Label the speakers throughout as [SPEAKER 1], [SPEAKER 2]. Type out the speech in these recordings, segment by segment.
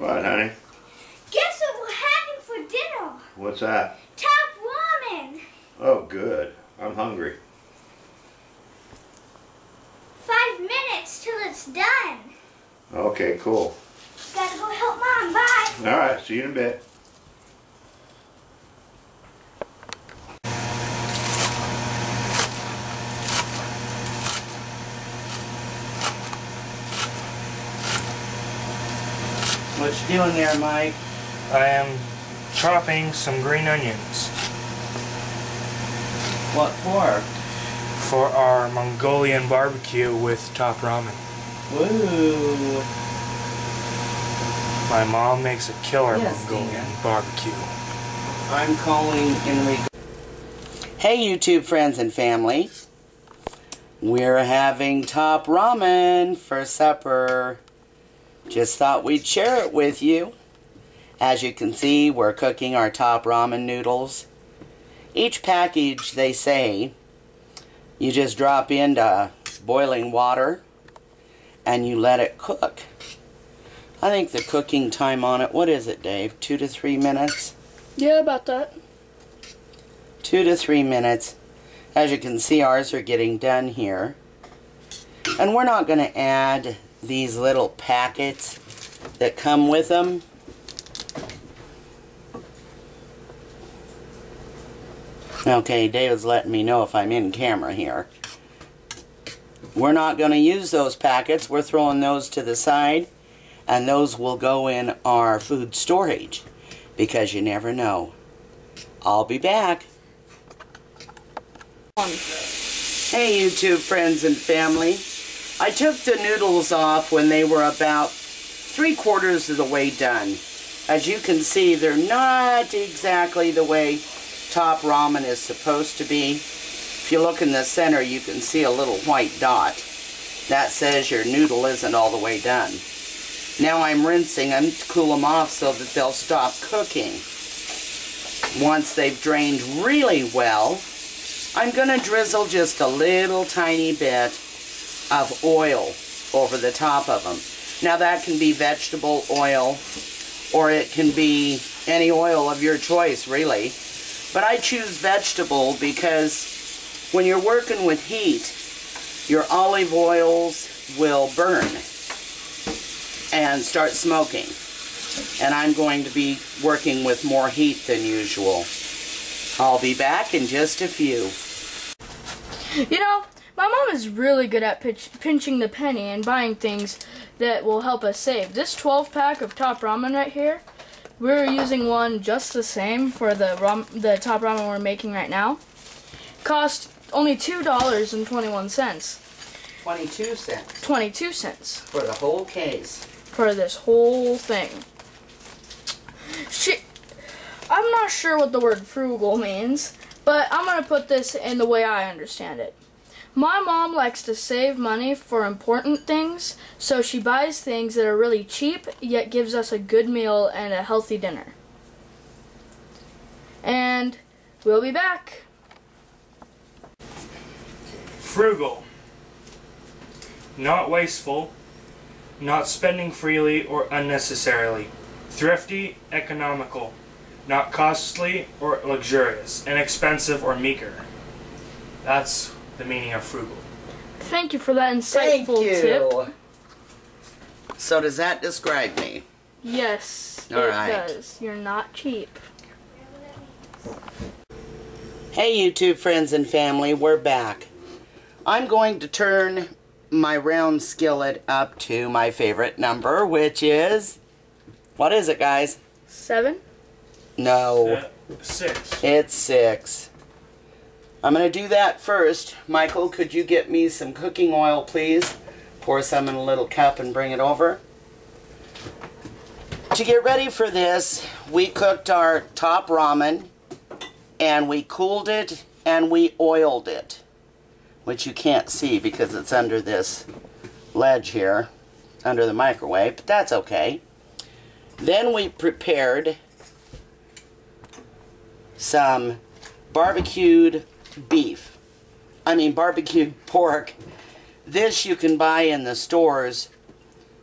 [SPEAKER 1] What, honey?
[SPEAKER 2] Guess what we're having for dinner?
[SPEAKER 1] What's that?
[SPEAKER 2] Top ramen.
[SPEAKER 1] Oh, good. I'm hungry.
[SPEAKER 2] 5 minutes till it's done.
[SPEAKER 1] Okay, cool.
[SPEAKER 2] Gotta go help Mom. Bye.
[SPEAKER 1] All right, see you in a bit.
[SPEAKER 3] What you doing there, Mike?
[SPEAKER 4] I am chopping some green onions
[SPEAKER 3] What for?
[SPEAKER 4] for our Mongolian barbecue with Top Ramen.
[SPEAKER 3] Woo!
[SPEAKER 4] My mom makes a killer
[SPEAKER 3] Yes,
[SPEAKER 4] Mongolian
[SPEAKER 3] Dina.
[SPEAKER 4] barbecue.
[SPEAKER 3] I'm calling in Hey, YouTube friends and family. We're having Top Ramen for supper. Just thought we'd share it with you. As you can see, we're cooking our Top Ramen noodles. Each package, they say, you just drop into boiling water and you let it cook. I think the cooking time on it, what is it, Dave? 2 to 3 minutes?
[SPEAKER 5] Yeah, about that.
[SPEAKER 3] 2 to 3 minutes. As you can see, ours are getting done here. And we're not going to add these little packets that come with them. Okay, David's letting me know if I'm in camera here. We're not going to use those packets. We're throwing those to the side, and those will go in our food storage, because you never know. I'll be back. Hey, YouTube friends and family. I took the noodles off when they were about 3/4 of the way done. As you can see, they're not exactly the way Top Ramen is supposed to be. If you look in the center, you can see a little white dot. That says your noodle isn't all the way done. Now I'm rinsing them to cool them off so that they'll stop cooking. Once they've drained really well, I'm going to drizzle just a little tiny bit of oil over the top of them. Now that can be vegetable oil, or it can be any oil of your choice, really. But I choose vegetable because when you're working with heat, your olive oils will burn and start smoking. And I'm going to be working with more heat than usual. I'll be back in just a few.
[SPEAKER 5] You know, my mom is really good at pinching the penny and buying things that will help us save. This 12-pack of Top Ramen right here, we're using one just the same for the Top Ramen we're making right now. Cost only $2.21.
[SPEAKER 3] 22 cents.
[SPEAKER 5] 22 cents.
[SPEAKER 3] For the whole case.
[SPEAKER 5] For this whole thing. I'm not sure what the word frugal means, but I'm going to put this in the way I understand it. My mom likes to save money for important things, so she buys things that are really cheap, yet gives us a good meal and a healthy dinner. And we'll be back.
[SPEAKER 4] Frugal. Not wasteful. Not spending freely or unnecessarily. Thrifty, economical. Not costly or luxurious. Inexpensive or meager. That's the meaning of frugal.
[SPEAKER 5] Thank you for that insightful tip.
[SPEAKER 3] So does that describe me?
[SPEAKER 5] Yes,
[SPEAKER 3] All
[SPEAKER 5] it
[SPEAKER 3] right.
[SPEAKER 5] does. You're not cheap.
[SPEAKER 3] Hey YouTube friends and family, we're back. I'm going to turn my round skillet up to my favorite number, which is, what is it, guys?
[SPEAKER 5] 7?
[SPEAKER 3] No.
[SPEAKER 4] 6.
[SPEAKER 3] It's 6. I'm going to do that first. Michael, could you get me some cooking oil, please? Pour some in a little cup and bring it over. To get ready for this, we cooked our Top Ramen, and we cooled it, and we oiled it, which you can't see because it's under this ledge here, under the microwave, but that's okay. Then we prepared some barbecued pork. This you can buy in the stores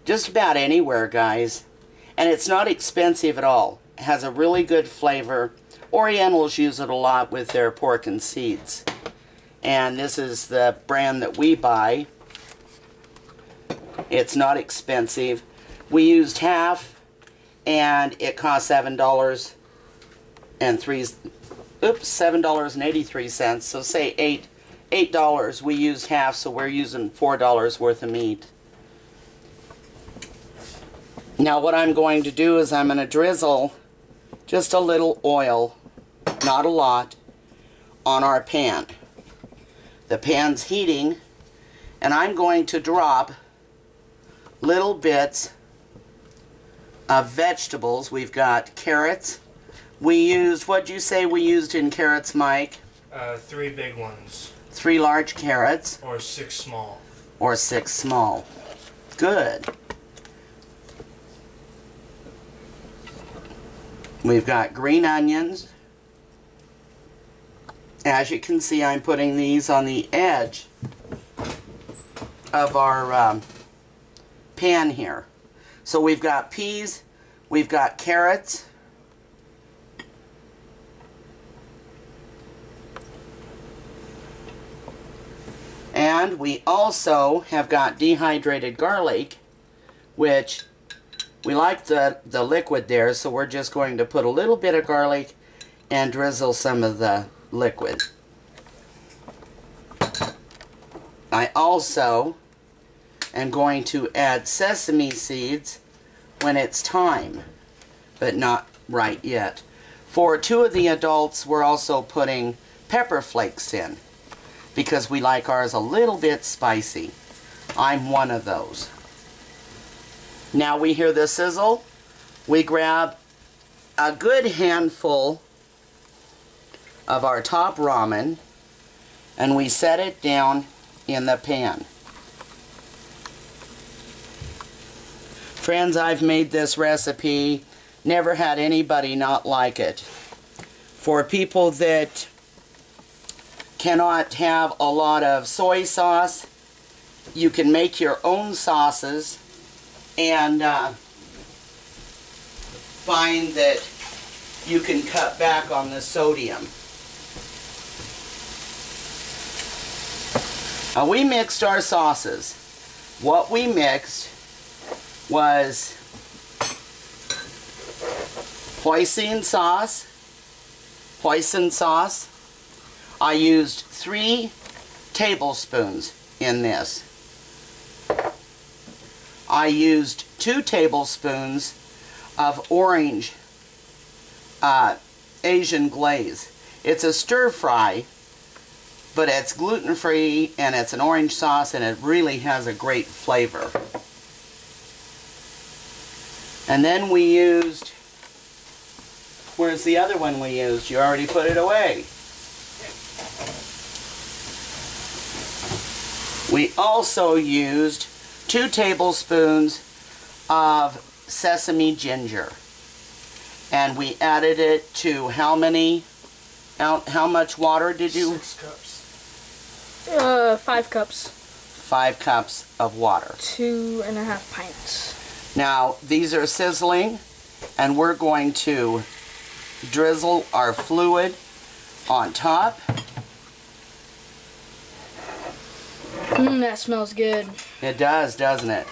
[SPEAKER 3] just about anywhere, guys. And it's not expensive at all. It has a really good flavor. Orientals use it a lot with their pork and seeds. And this is the brand that we buy. It's not expensive. We used half, and it cost $7.83. So say $8. We used half, so we're using $4 worth of meat. Now what I'm going to do is I'm going to drizzle just a little oil, not a lot, on our pan. The pan's heating, and I'm going to drop little bits of vegetables. We've got carrots. We used, what'd you say we used in carrots, Mike?
[SPEAKER 4] 3 big ones.
[SPEAKER 3] 3 large carrots.
[SPEAKER 4] Or 6 small.
[SPEAKER 3] Or 6 small. Good. We've got green onions. As you can see, I'm putting these on the edge of our pan here. So we've got peas, we've got carrots, and we also have got dehydrated garlic, which we like the liquid there, so we're just going to put a little bit of garlic and drizzle some of the liquid. I also am going to add sesame seeds when it's time, but not right yet. For 2 of the adults, we're also putting pepper flakes in because we like ours a little bit spicy. I'm one of those. Now we hear the sizzle. We grab a good handful of our top ramen and we set it down in the pan. Friends, I've made this recipe, never had anybody not like it. For people that cannot have a lot of soy sauce, you can make your own sauces and find that you can cut back on the sodium. We mixed our sauces. What we mixed was hoisin sauce. I used 3 tablespoons in this. I used 2 tablespoons of orange Asian glaze. It's a stir fry, but it's gluten-free and it's an orange sauce and it really has a great flavor. And then we used, where's the other one we used? You already put it away. We also used 2 tablespoons of sesame ginger. And we added it to how many, how much water did you?
[SPEAKER 4] 6 cups.
[SPEAKER 5] 5 cups.
[SPEAKER 3] 5 cups of water.
[SPEAKER 5] 2.5 pints.
[SPEAKER 3] Now, these are sizzling, and we're going to drizzle our fluid on top.
[SPEAKER 5] That smells good.
[SPEAKER 3] It does, doesn't it?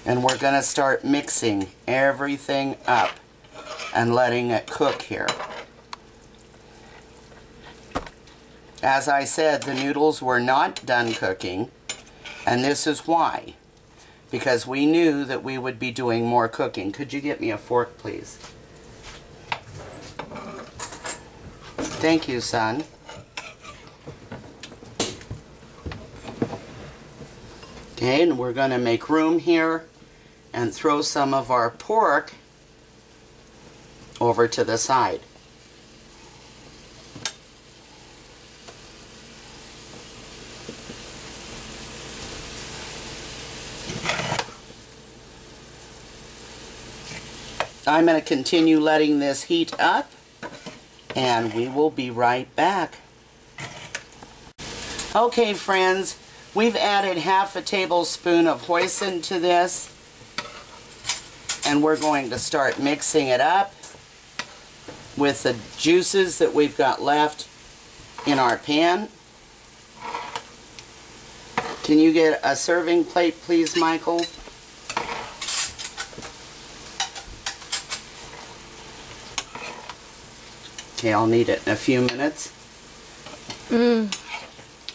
[SPEAKER 3] And we're going to start mixing everything up and letting it cook here. As I said, the noodles were not done cooking, and this is why. Because we knew that we would be doing more cooking. Could you get me a fork, please? Thank you, son. Okay, and we're going to make room here and throw some of our pork over to the side. I'm going to continue letting this heat up, and we will be right back. Okay, friends, We've added half a tablespoon of hoisin to this, and we're going to start mixing it up with the juices that we've got left in our pan. Can you get a serving plate, please, Michael? Okay, I'll need it in a few minutes.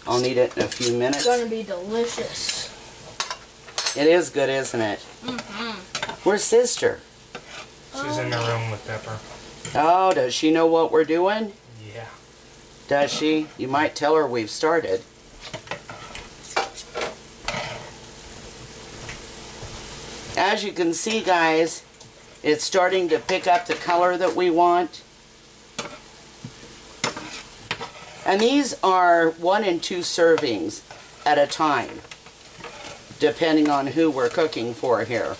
[SPEAKER 3] I'll need it in a few minutes.
[SPEAKER 5] It's gonna be delicious.
[SPEAKER 3] It is good, isn't it? Where's Sister?
[SPEAKER 4] She's in the room with Pepper.
[SPEAKER 3] Oh, does she know what we're doing?
[SPEAKER 4] Yeah.
[SPEAKER 3] Does she? You might tell her we've started. As you can see, guys, it's starting to pick up the color that we want. And these are 1 and 2 servings at a time, depending on who we're cooking for here.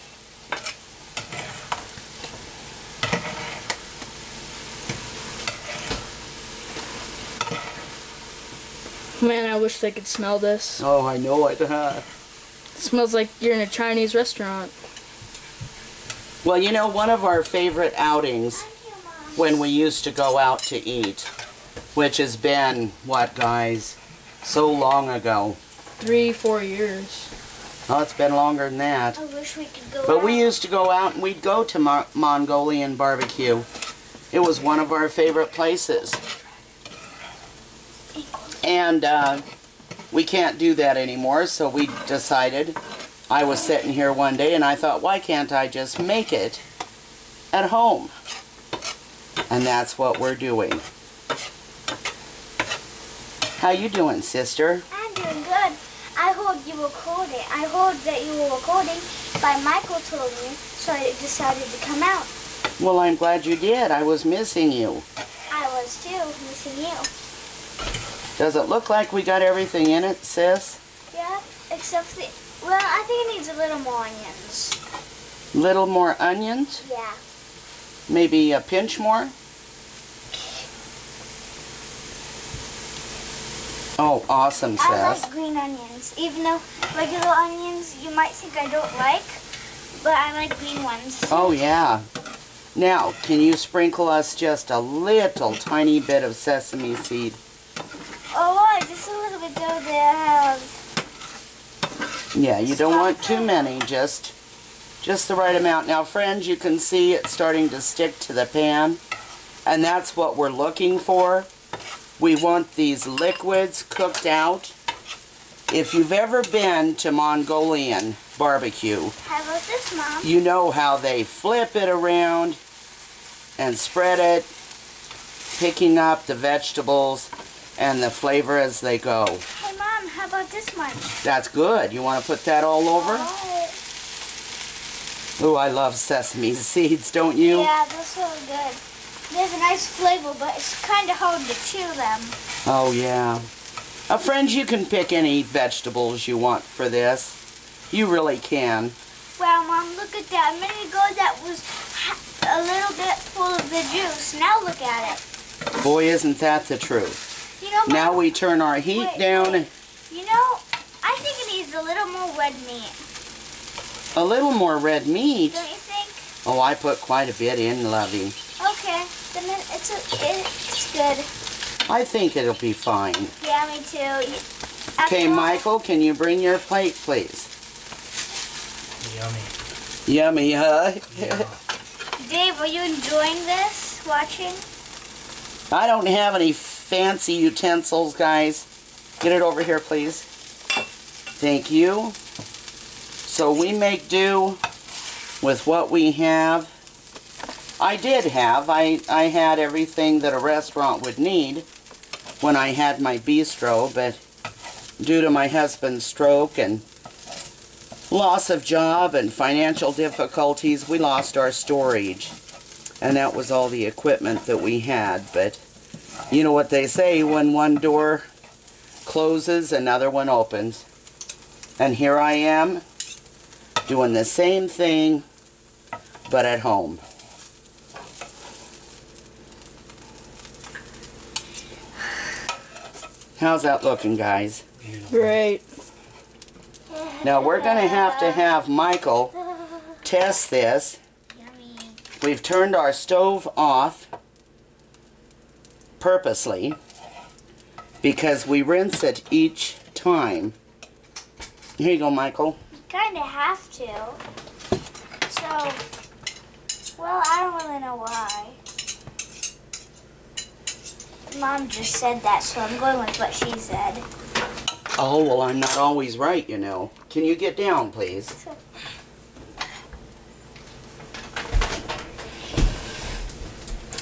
[SPEAKER 5] Man, I wish they could smell this.
[SPEAKER 3] Oh, I know it.
[SPEAKER 5] It smells like you're in a Chinese restaurant.
[SPEAKER 3] Well, you know, one of our favorite outings when we used to go out to eat, which has been, what, guys, so long ago.
[SPEAKER 5] 3-4 years.
[SPEAKER 3] Oh, it's been longer than that.
[SPEAKER 2] I wish we could go
[SPEAKER 3] But
[SPEAKER 2] out.
[SPEAKER 3] we used to go out and we'd go to Mongolian barbecue. It was one of our favorite places. And we can't do that anymore, so we decided, I was sitting here one day and I thought, why can't I just make it at home? And that's what we're doing. How you doing, sister?
[SPEAKER 2] I'm doing good. I heard you recording. I heard that you were recording, but Michael told me, so I decided to come out.
[SPEAKER 3] Well, I'm glad you did. I was missing you.
[SPEAKER 2] I was too, missing you.
[SPEAKER 3] Does it look like we got everything in it, sis?
[SPEAKER 2] Yeah, except the, well, I think it needs a little more onions.
[SPEAKER 3] Little more onions?
[SPEAKER 2] Yeah.
[SPEAKER 3] Maybe a pinch more? Oh, awesome,
[SPEAKER 2] I
[SPEAKER 3] sis.
[SPEAKER 2] like green onions, even though regular onions you might think I don't like, but I like green ones.
[SPEAKER 3] Oh, yeah. Now, can you sprinkle us just a little tiny bit of sesame seed?
[SPEAKER 2] Oh, just a little bit though there.
[SPEAKER 3] Yeah, you don't want too many, just the right amount. Now, friends, you can see it's starting to stick to the pan, and that's what we're looking for. We want these liquids cooked out. If you've ever been to Mongolian barbecue,
[SPEAKER 2] How about this, Mom?
[SPEAKER 3] you know how they flip it around and spread it, picking up the vegetables and the flavor as they go.
[SPEAKER 2] Hey, Mom, how about this much?
[SPEAKER 3] That's good. You want to put that all over?
[SPEAKER 2] Oh,
[SPEAKER 3] Ooh, I love sesame seeds, don't you?
[SPEAKER 2] yeah, they're so good. There's a nice flavor, but it's kind of hard to chew them.
[SPEAKER 3] Oh, yeah. Friends, you can pick any vegetables you want for this. You really can.
[SPEAKER 2] Wow, Mom, look at that. A minute ago, that was a little bit full of the juice. Now look at it.
[SPEAKER 3] Boy, isn't that the truth.
[SPEAKER 2] You know, Mom,
[SPEAKER 3] Now we turn our heat
[SPEAKER 2] wait,
[SPEAKER 3] down.
[SPEAKER 2] wait. You know, I think it needs a little more red meat.
[SPEAKER 3] A little more red meat.
[SPEAKER 2] Don't you think?
[SPEAKER 3] Oh, I put quite a bit in, Lovey.
[SPEAKER 2] Okay, then it's good.
[SPEAKER 3] I think it'll be fine.
[SPEAKER 2] Yeah, me too.
[SPEAKER 3] Okay, Michael, can you bring your plate, please?
[SPEAKER 4] Yummy.
[SPEAKER 3] Yummy, huh?
[SPEAKER 4] Yeah.
[SPEAKER 2] Dave, are you enjoying this, watching?
[SPEAKER 3] I don't have any fancy utensils, guys. Get it over here, please. Thank you. So we make do with what we have. I did have. I had everything that a restaurant would need when I had my bistro, but due to my husband's stroke and loss of job and financial difficulties, we lost our storage. And that was all the equipment that we had. But you know what they say, when one door closes, another one opens. And here I am, doing the same thing, but at home. How's that looking, guys?
[SPEAKER 4] Beautiful.
[SPEAKER 5] Great.
[SPEAKER 3] Now we're going to have Michael test this.
[SPEAKER 2] Yummy.
[SPEAKER 3] We've turned our stove off purposely because we rinse it each time. Here you go, Michael.
[SPEAKER 2] You kind of have to. So, well, I don't really know why. Mom just said that, so I'm going with what she said.
[SPEAKER 3] Oh, well, I'm not always right, you know. Can you get down, please?
[SPEAKER 2] Sure.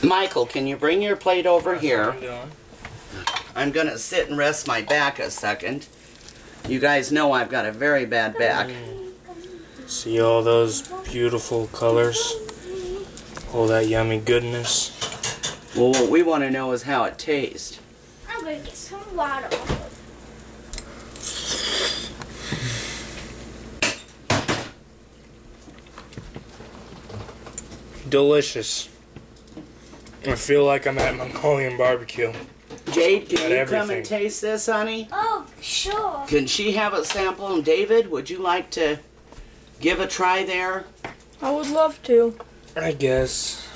[SPEAKER 3] Michael, can you bring your plate over here?
[SPEAKER 4] I'm doing.
[SPEAKER 3] I'm going to sit and rest my back a second. You guys know I've got a very bad back.
[SPEAKER 4] See all those beautiful colors? All that yummy goodness.
[SPEAKER 3] Well, what we want to know is how it tastes.
[SPEAKER 2] I'm going to get some water.
[SPEAKER 4] Delicious. I feel like I'm at Mongolian barbecue.
[SPEAKER 3] Jade, can
[SPEAKER 4] Got
[SPEAKER 3] you
[SPEAKER 4] everything.
[SPEAKER 3] come and taste this, honey?
[SPEAKER 2] Oh, sure.
[SPEAKER 3] Can she have a sample? And David, would you like to give a try there?
[SPEAKER 5] I would love to.
[SPEAKER 4] I guess.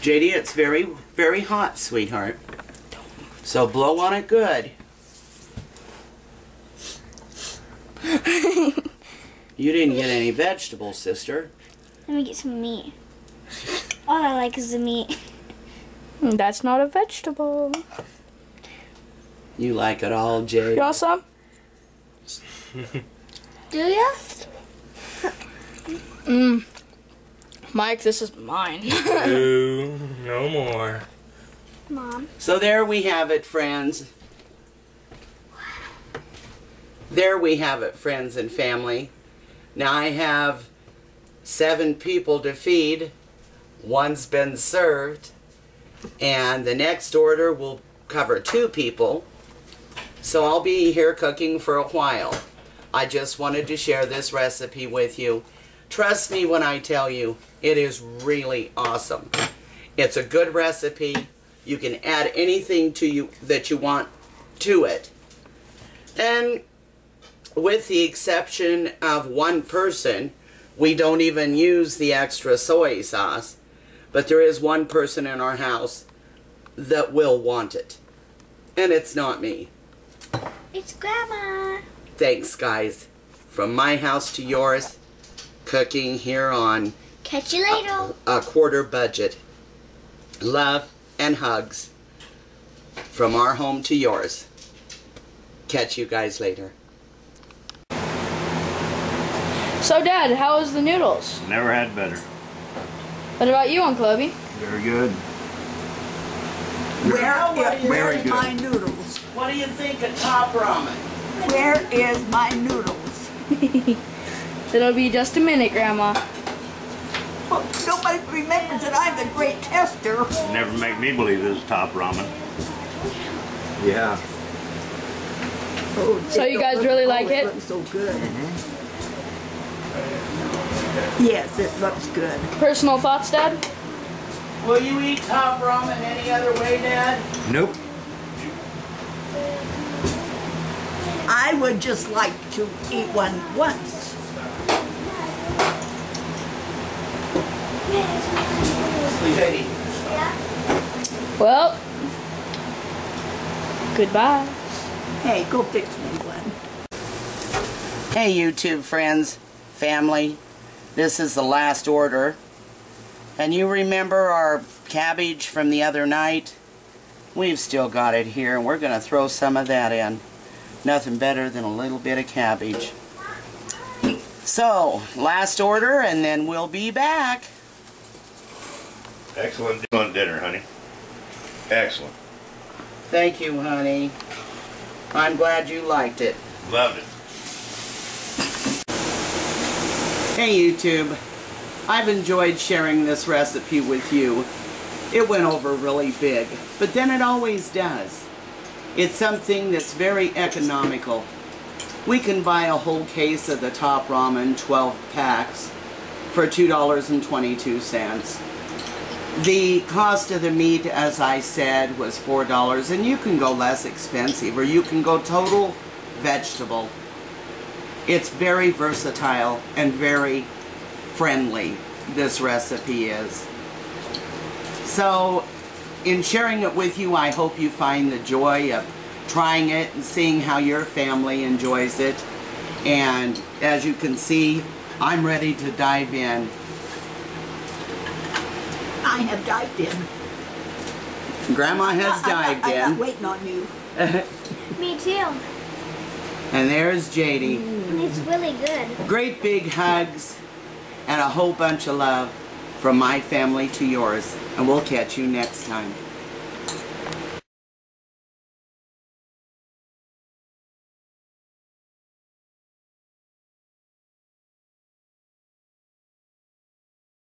[SPEAKER 3] JD, it's very, very hot, sweetheart. So blow on it good. You didn't get any vegetables, sister.
[SPEAKER 2] Let me get some meat. All I like is the meat.
[SPEAKER 5] That's not a vegetable.
[SPEAKER 3] You like it all, Jade.
[SPEAKER 5] You want some?
[SPEAKER 2] Do ya?
[SPEAKER 5] Mike, this is mine.
[SPEAKER 4] Ooh, no more.
[SPEAKER 2] Mom.
[SPEAKER 3] So there we have it, friends. There we have it, friends and family. Now I have 7 people to feed. One's been served. And the next order will cover 2 people. So I'll be here cooking for a while. I just wanted to share this recipe with you. Trust me when I tell you, it is really awesome. It's a good recipe. You can add anything to you that you want to it. And with the exception of one person, we don't even use the extra soy sauce. But there is one person in our house that will want it. And it's not me.
[SPEAKER 2] It's Grandma.
[SPEAKER 3] Thanks, guys. From my house to yours, cooking here on
[SPEAKER 2] Catch you later.
[SPEAKER 3] a quarter budget. Love and hugs from our home to yours. Catch you guys later.
[SPEAKER 5] So, Dad, how was the noodles?
[SPEAKER 1] Never had better.
[SPEAKER 5] What about you, Uncle Obi?
[SPEAKER 1] Very good.
[SPEAKER 6] Where is my noodles?
[SPEAKER 3] What do you think of Top Ramen?
[SPEAKER 6] Where is my noodles?
[SPEAKER 5] It'll be just a minute, Grandma.
[SPEAKER 6] Well, nobody remembers that I'm the great tester.
[SPEAKER 1] Never make me believe this is Top Ramen. Yeah.
[SPEAKER 6] Oh,
[SPEAKER 5] So you guys really like it?
[SPEAKER 6] It looks so good. Yes, it looks good.
[SPEAKER 5] Personal thoughts, Dad?
[SPEAKER 3] Will you eat Top Ramen any other way, Dad?
[SPEAKER 1] Nope.
[SPEAKER 6] I would just like to eat one once.
[SPEAKER 3] Sweetie.
[SPEAKER 5] Well, goodbye.
[SPEAKER 6] Hey, go fix me one.
[SPEAKER 3] Hey, YouTube friends, family. This is the last order. And you remember our cabbage from the other night? We've still got it here, and we're going to throw some of that in. Nothing better than a little bit of cabbage. So, last order, and then we'll be back.
[SPEAKER 1] Excellent dinner, honey. Excellent.
[SPEAKER 3] Thank you, honey. I'm glad you liked it.
[SPEAKER 1] Loved it.
[SPEAKER 3] Hey, YouTube. I've enjoyed sharing this recipe with you. It went over really big, but then it always does. It's something that's very economical. We can buy a whole case of the Top Ramen 12 packs for $2.22. The cost of the meat, as I said, was $4, and you can go less expensive, or you can go total vegetable. It's very versatile and very friendly, this recipe is. So, in sharing it with you, I hope you find the joy of trying it and seeing how your family enjoys it. And as you can see, I'm ready to dive in.
[SPEAKER 6] I have dived in.
[SPEAKER 3] Grandma has dived
[SPEAKER 6] I'm
[SPEAKER 3] in.
[SPEAKER 6] not waiting on you.
[SPEAKER 2] Me too.
[SPEAKER 3] And there's JD.
[SPEAKER 2] It's really good.
[SPEAKER 3] Great big hugs and a whole bunch of love from my family to yours. And we'll catch you next time.